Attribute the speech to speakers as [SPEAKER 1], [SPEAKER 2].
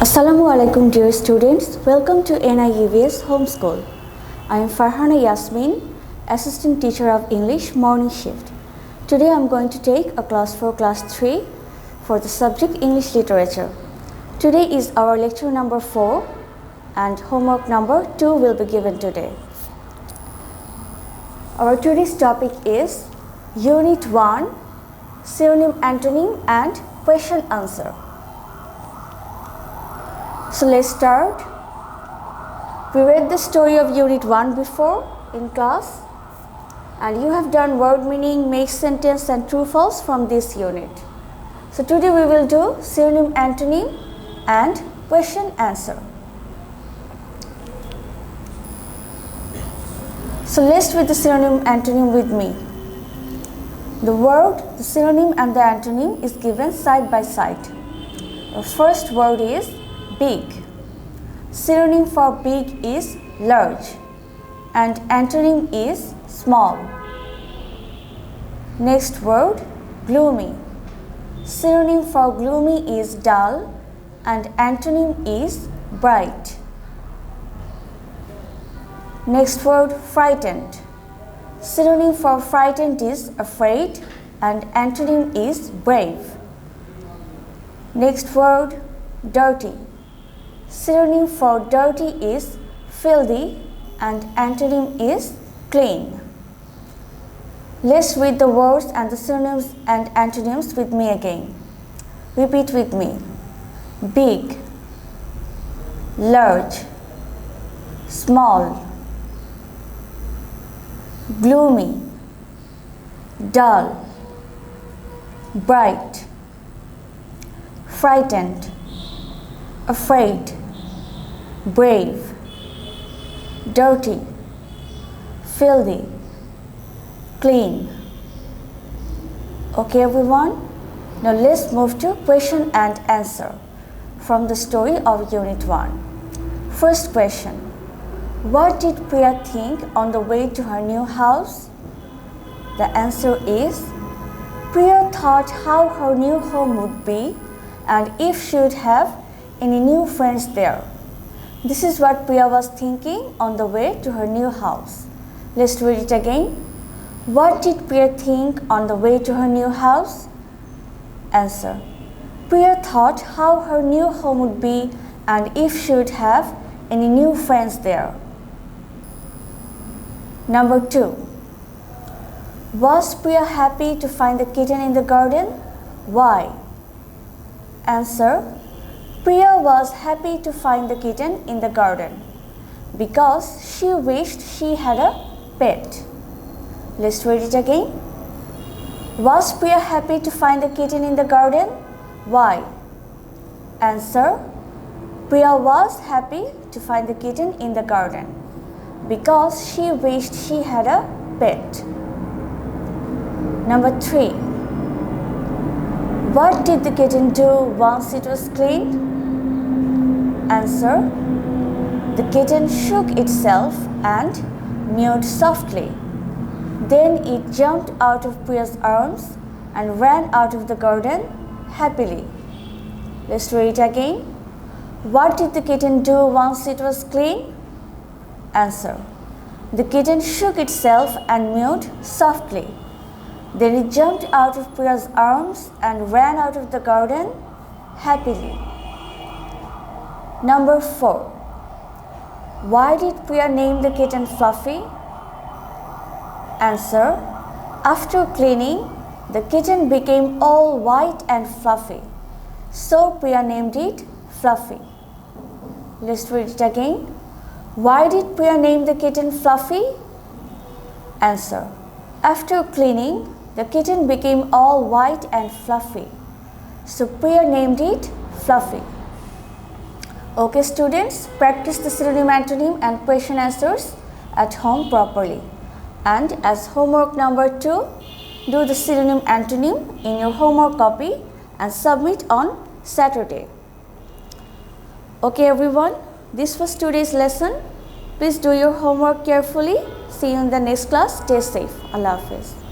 [SPEAKER 1] Assalamu alaikum dear students, welcome to NIEVS Homeschool. I am Farhana Yasmin, Assistant Teacher of English Morning Shift. Today I am going to take a class for class 3 for the subject English Literature. Today is our lecture number 4 and homework number 2 will be given today. Our today's topic is Unit 1, Synonym Antonym and Question Answer. So let's start. We read the story of Unit 1 before in class and you have done word meaning, make sentence and true false from this unit. So today we will do synonym antonym and question answer. So let's read the synonym antonym with me. The word, the synonym and the antonym is given side by side. The first word is big. Synonym for big is large and antonym is small. Next word, gloomy. Synonym for gloomy is dull and antonym is bright. Next word, frightened. Synonym for frightened is afraid and antonym is brave. Next word, dirty. Synonym for dirty is filthy and antonym is clean. Let's read the words and the synonyms and antonyms with me again. Repeat with me. Big, large, small, gloomy, dull, bright, frightened, afraid, brave, dirty, filthy, clean. Okay everyone, now let's move to question and answer from the story of Unit 1. First question, what did Priya think on the way to her new house? The answer is, Priya thought how her new home would be and if she would have any new friends there. This is what Priya was thinking on the way to her new house. Let's read it again. What did Priya think on the way to her new house? Answer. Priya thought how her new home would be and if she would have any new friends there. Number 2. Was Priya happy to find the kitten in the garden? Why? Answer. Priya was happy to find the kitten in the garden because she wished she had a pet. Let's read it again. Was Priya happy to find the kitten in the garden? Why? Answer. Priya was happy to find the kitten in the garden because she wished she had a pet. Number 3. What did the kitten do once it was cleaned? Answer. The kitten shook itself and mewed softly. Then it jumped out of Priya's arms and ran out of the garden happily. Let's read it again. What did the kitten do once it was clean? Answer. The kitten shook itself and mewed softly. Then it jumped out of Priya's arms and ran out of the garden happily. Number 4. Why did Priya name the kitten Fluffy? Answer. After cleaning, the kitten became all white and fluffy. So Priya named it Fluffy. Let's read it again. Why did Priya name the kitten Fluffy? Answer. After cleaning, the kitten became all white and fluffy. So Priya named it Fluffy. Okay students, practice the synonym antonym and question answers at home properly. And as homework number 2, do the synonym antonym in your homework copy and submit on Saturday. Okay everyone, this was today's lesson. Please do your homework carefully. See you in the next class. Stay safe. Allah Hafiz.